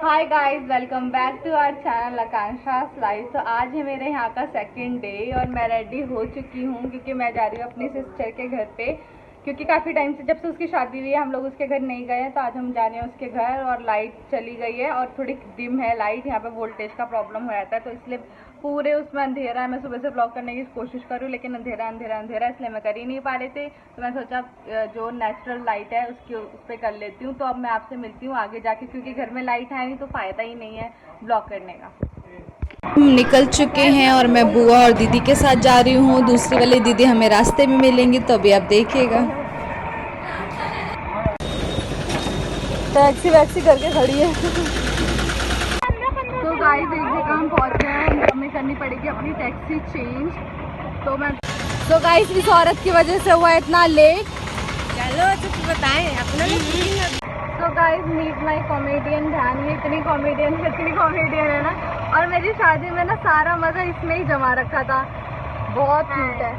Hi guys, welcome back to our channel Akanksha's life. तो आज है मेरे यहाँ का सेकंड डे और मैं रेडी हो चुकी हूँ क्योंकि मैं जा रही हूँ अपनी सिस्टर के घर पे। क्योंकि काफ़ी टाइम से जब से उसकी शादी हुई है हम लोग उसके घर नहीं गए हैं, तो आज हम जा रहे हैं उसके घर। और लाइट चली गई है और थोड़ी डिम है लाइट, यहाँ पे वोल्टेज का प्रॉब्लम हो जाता है, तो इसलिए पूरे उसमें अंधेरा है। मैं सुबह से ब्लॉग करने की कोशिश करूँ लेकिन अंधेरा अंधेरा अंधेरा, इसलिए मैं कर ही नहीं पा रहे थे। तो मैं सोचा जो नेचुरल लाइट है उसकी उस पर कर लेती हूँ। तो अब मैं आपसे मिलती हूँ आगे जाके, क्योंकि घर में लाइट है नहीं तो फ़ायदा ही नहीं है ब्लॉग करने का। हम निकल चुके हैं और मैं बुआ और दीदी के साथ जा रही हूँ। दूसरी वाली दीदी हमें रास्ते में मिलेंगी, तो अभी आप देखिएगा। टैक्सी वैक्सी करके खड़ी है। तो गाइस एक जगह हम पहुंच गए हैं, हमें करनी पड़ेगी अपनी टैक्सी चेंज। तो गाइस इस औरत की वजह से हुआ इतना लेट। चलो तो बताएं अपना। तो गाइस मीट माई कॉमेडियन ध्यान, ये इतनी कॉमेडियन है ना। और मेरी शादी में ना सारा मजा इसमें ही जमा रखा था, बहुत क्यूट है।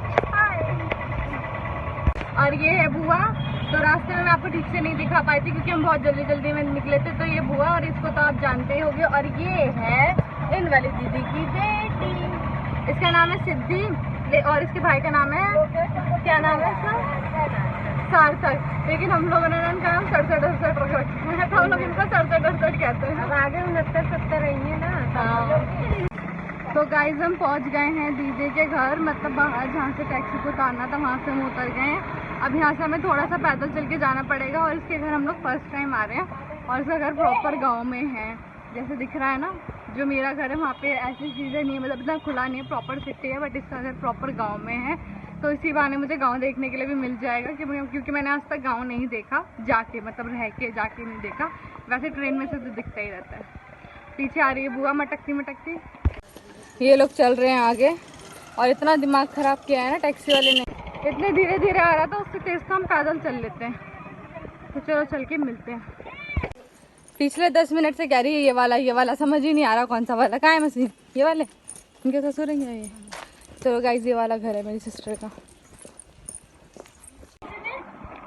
और ये है बुआ। तो रास्ते में मैं आपको ठीक से नहीं दिखा पाई थी क्योंकि हम बहुत जल्दी में निकले थे। तो ये बुआ, और इसको तो आप जानते ही होंगे। और ये है इन वाली दीदी की बेटी, इसका नाम है सिद्धि और इसके भाई का नाम है, क्या नाम है इसका, सार्थक। लेकिन हम लोगों ने इनका नाम सड़सठ रखा है, तो हम लोग इनको सड़सठ कहते हैं। अब आगे 69-70 रही है ना। हाँ। तो गाइज हम पहुंच गए हैं दीदी के घर, मतलब बाहर जहाँ से टैक्सी को उतारना था वहाँ से हम उतर गए हैं। अब यहाँ से हमें थोड़ा सा पैदल चल के जाना पड़ेगा। और इसके घर हम लोग फर्स्ट टाइम आ रहे हैं और इसका घर प्रॉपर गांव में है, जैसे दिख रहा है ना। जो मेरा घर है वहाँ पे ऐसी चीज़ें नहीं है, मतलब इतना खुला नहीं है, प्रॉपर सिटी है, बट इसका घर प्रॉपर गाँव में है। तो इसी बहाने मुझे गाँव देखने के लिए भी मिल जाएगा क्योंकि मैंने आज तक गाँव नहीं देखा जाके, मतलब रह के जाके नहीं देखा। वैसे ट्रेन में से तो दिखता ही रहता है। पीछे आ रही है बुआ मटकती। ये लोग चल रहे हैं आगे और इतना दिमाग ख़राब किया है ना टैक्सी वाले ने, इतने धीरे धीरे आ रहा था, उससे तेज़ तो हम पैदल चल लेते हैं। तो चलो चल के मिलते हैं। पिछले 10 मिनट से कह रही है ये वाला समझ ही नहीं आ रहा कौन सा वाला, कहाँ है मशीन, ये वाले इनके ससुर हैं ये। चलो गाइस ये वाला घर है मेरी सिस्टर का।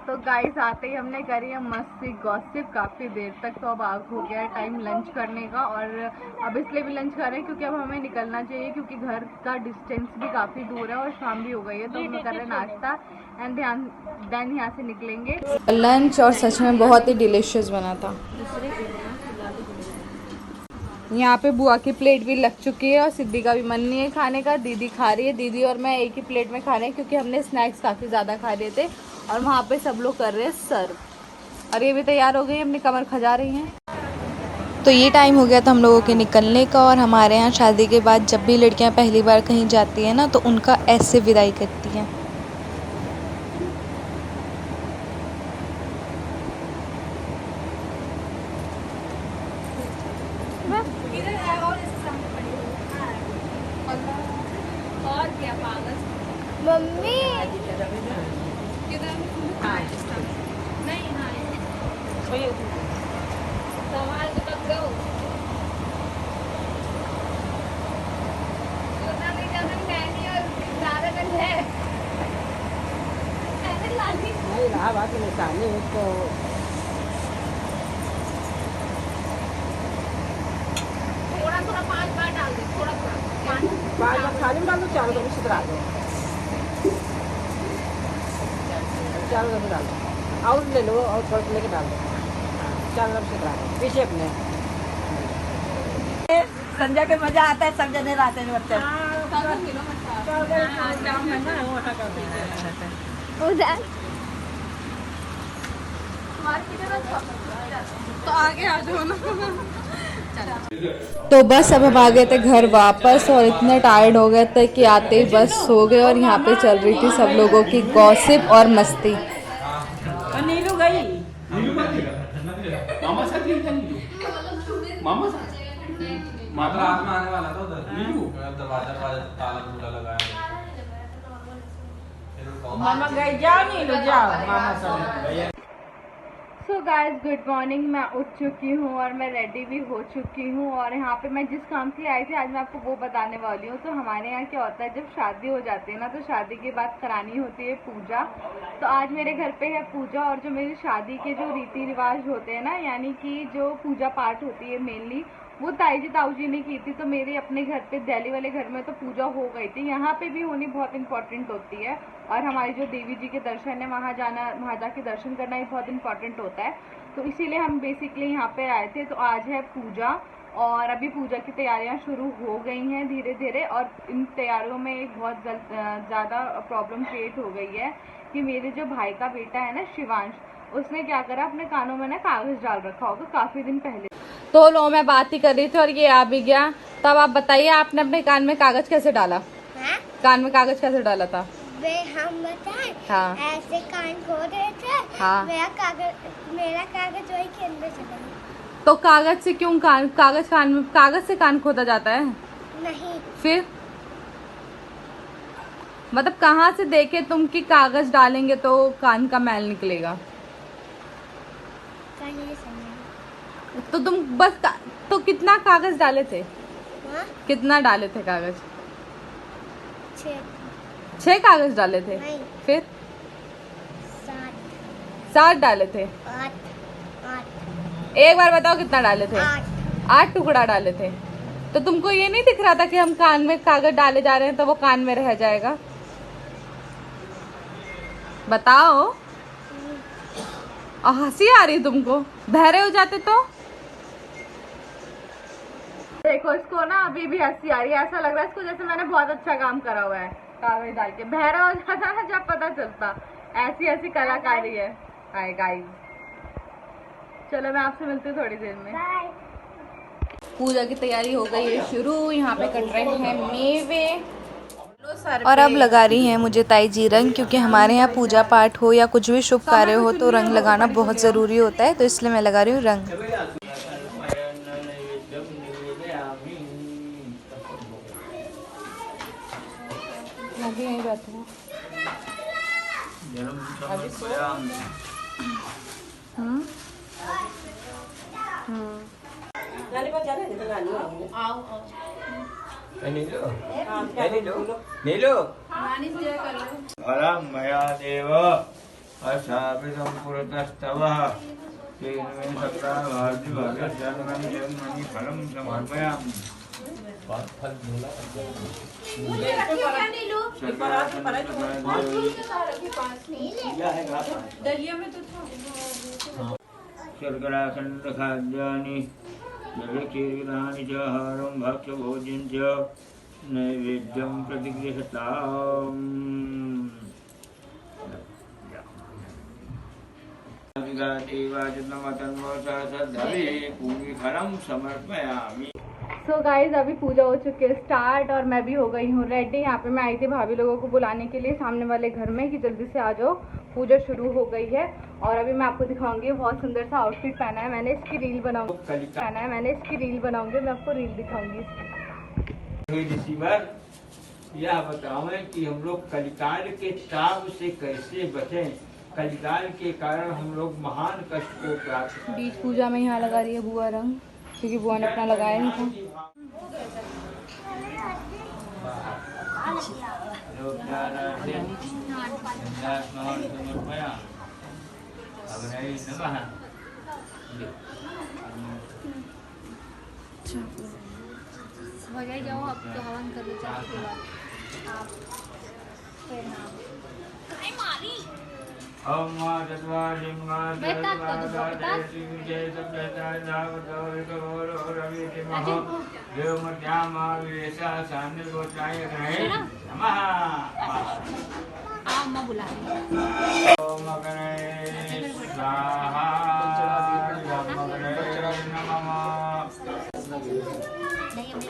तो गाइस आते ही हमने करी है मस्ती गॉसिप काफ़ी देर तक। तो अब हो गया है टाइम लंच करने का, और अब इसलिए भी लंच कर रहे हैं क्योंकि अब हमें निकलना चाहिए, क्योंकि घर का डिस्टेंस भी काफ़ी दूर है और शाम भी हो गई है। तो हम कर रहे हैं नाश्ता एंड देन यहाँ से निकलेंगे। लंच और सच में बहुत ही डिलीशियस बना था। यहाँ पे बुआ की प्लेट भी लग चुकी है और सिद्धि का भी मन नहीं है खाने का। दीदी खा रही है, दीदी और मैं एक ही प्लेट में खा रहे हैं क्योंकि हमने स्नैक्स काफ़ी ज़्यादा खा रहे थे। और वहाँ पे सब लोग कर रहे हैं सर्व। और ये भी तैयार हो गई, अपनी कमर खजा रही हैं। तो ये टाइम हो गया था हम लोगों के निकलने का। और हमारे यहाँ शादी के बाद जब भी लड़कियाँ पहली बार कहीं जाती हैं ना, तो उनका ऐसे विदाई करती हैं। मम्मी इलाहाबाद की निशानी उसको थोड़ा 5 बार डाल दे, थोड़ा 5 बार थाली में डाल दो, चारों तरफ से डाल दो, चारों तरफ डाल दो, और ले लो और थोड़ा लेके डाल दो, चारों तरफ से डाल दो पीछे अपने। संजय के मजा आता है, सब जने रहते हैं बच्चे। तो आगे आ जाओ ना। तो बस अब हम आ गए थे घर वापस और इतने टायर्ड हो गए थे कि आते ही बस सो गए। और यहाँ पे चल रही थी सब लोगों की गॉसिप और मस्ती। नीलू गई मामा साथ गई क्या नीलू? मामा साथ मामा रात में आने वाला था उधर नीलू दरवाजा पर ताला तूला लगाया। मामा गई, जाओ नीलू जाओ मामा साथ। So guys good morning. मैं उठ चुकी हूँ और मैं रेडी भी हो चुकी हूँ और यहाँ पे मैं जिस काम के लिए आई थी आज मैं आपको वो बताने वाली हूँ। तो हमारे यहाँ क्या होता है, जब शादी हो जाती है ना तो शादी के बाद करानी होती है पूजा। तो आज मेरे घर पे है पूजा और जो मेरी शादी के जो रीति रिवाज होते हैं ना, यानी कि जो पूजा पाठ होती है मेनली वो ताई जी ताऊ जी ने की थी। तो मेरे अपने घर पे दिल्ली वाले घर में तो पूजा हो गई थी, यहाँ पे भी होनी बहुत इंपॉर्टेंट होती है। और हमारी जो देवी जी के दर्शन है वहाँ जाके दर्शन करना भी बहुत इंपॉर्टेंट होता है। तो इसीलिए हम बेसिकली यहाँ पे आए थे। तो आज है पूजा और अभी पूजा की तैयारियाँ शुरू हो गई हैं धीरे धीरे। और इन तैयारियों में एक बहुत ज़्यादा प्रॉब्लम क्रिएट हो गई है कि मेरे जो भाई का बेटा है ना शिवांश, उसने क्या करा, अपने कानों में ना कागज़ डाल रखा होगा काफ़ी दिन पहले। तो लो मैं बात ही कर रही थी और ये आ भी गया। तब आप बताइए आपने अपने कान में कागज कैसे डाला? हाँ? कान में कागज कैसे डाला था? वे हम बताएं, हाँ। ऐसे कान खो रहे थे। हाँ। मेरा कागज वही के अंदर चला गया। तो कागज से क्यों कागज से कान खोदा जाता है? नहीं। फिर मतलब कहाँ से देखे तुम कि कागज डालेंगे तो कान का मैल निकलेगा? तो तुम बस तो कितना कागज डाले थे? हाँ? कितना डाले थे कागज? 6 कागज डाले थे? नहीं। फिर 7 डाले थे। 8 एक बार बताओ कितना डाले थे? 8 टुकड़ा डाले थे। तो तुमको ये नहीं दिख रहा था कि हम कान में कागज डाले जा रहे हैं तो वो कान में रह जाएगा? बताओ। और हंसी आ रही तुमको? बहरे हो जाते तो देखो, इसको ना अभी भी हंसी आ रही है। ऐसा लग रहा है इसको जैसे मैंने बहुत अच्छा काम करा हुआ है। कागज डाल के बहरा हो जाता ना जब पता चलता। ऐसी ऐसी कलाकारी है। हाय गाइस, चलो मैं आपसे मिलती हूँ थोड़ी देर में। पूजा की तैयारी हो गई है शुरू। यहाँ पे कट रहे हैं मेवे और अब लगा रही हैं मुझे ताई जी रंग, क्योंकि हमारे यहाँ पूजा पाठ हो या कुछ भी शुभ कार्य हो तो रंग लगाना बहुत ज़रूरी होता है, तो इसलिए मैं लगा रही हूँ रंग। यहीं बैठे हैं। फलं मया देव अशापितं पुरतस्तवः तेन मे सत्ता भारती भाग्यजन्मनि जन्मनि फलं समर्पयामि। शर्कराखंड खाद्यानि जलक्षीरविधानि च आहारं भक्ष्यभोज्यं च नैवेद्यं प्रतिगृहताम्। फलं समर्पयामि। सो गाइज अभी पूजा हो चुकी है स्टार्ट और मैं भी हो गई हूँ रेडी। यहाँ पे मैं आई थी भाभी लोगों को बुलाने के लिए सामने वाले घर में कि जल्दी से आ जाओ, पूजा शुरू हो गई है। और अभी मैं आपको दिखाऊंगी, बहुत सुंदर सा आउटफिट पहना है मैंने, इसकी रील बनाऊंगी। मैं आपको रील दिखाऊंगी। रिसीवर यह बतावें कि हम लोग कलिकाल के ताप से कैसे बचें। कलिकाल के कारण हम लोग महान कष्ट को प्राप्त। बीच पूजा में यहाँ लगा रही है बुआ रंग, क्योंकि बुआ ने अपना लगाया नहीं था। जाओ अब तो हवन कर लो चाची के बाद आप फिर नाम ओम मां चत्वारिं मां जय सप्तचाय धावतोरिक बोल और अविति मह देवमत्या मां विवेशा सान्य गोत्राय ग्रहे नमः। अम्मा बुला रही ओम अग्ने स्वाहा ओम अग्ने नमः नहीं अभी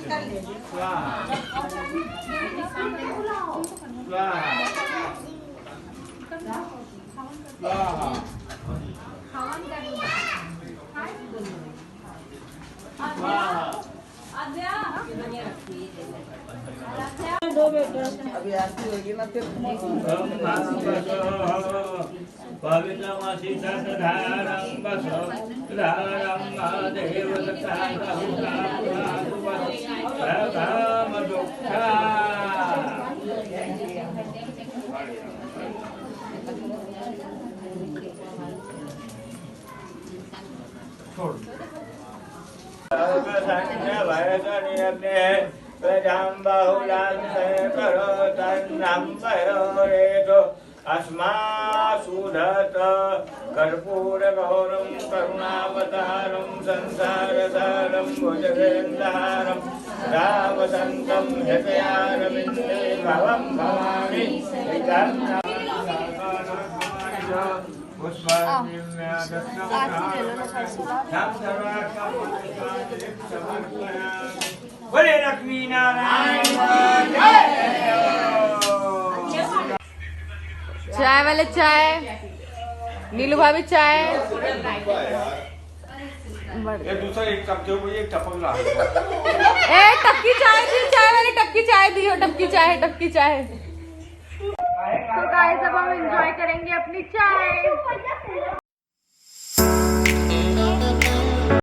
लगेगी स्वाहा स्वाहा स्वाहा अभी आरती होगी ना फिर अस्मासुधत कर्पूरगौरं करुणावतारं संसारसारं भुजगेन्द्रहारं रामदन्तं हृदयारविन्दे भवं भवामि बोले लक्ष्मी नारायण चाय वाले चाय, नीलू भाभी चाय। ये दूसरा एक कप दो मुझे, एक टपक ला। ए टपकी चाय दी, चाय वाले टपकी चाय दी हो, टपकी चाय, टपकी चाय। तो गाइस अब हम एंजॉय करेंगे अपनी चाय।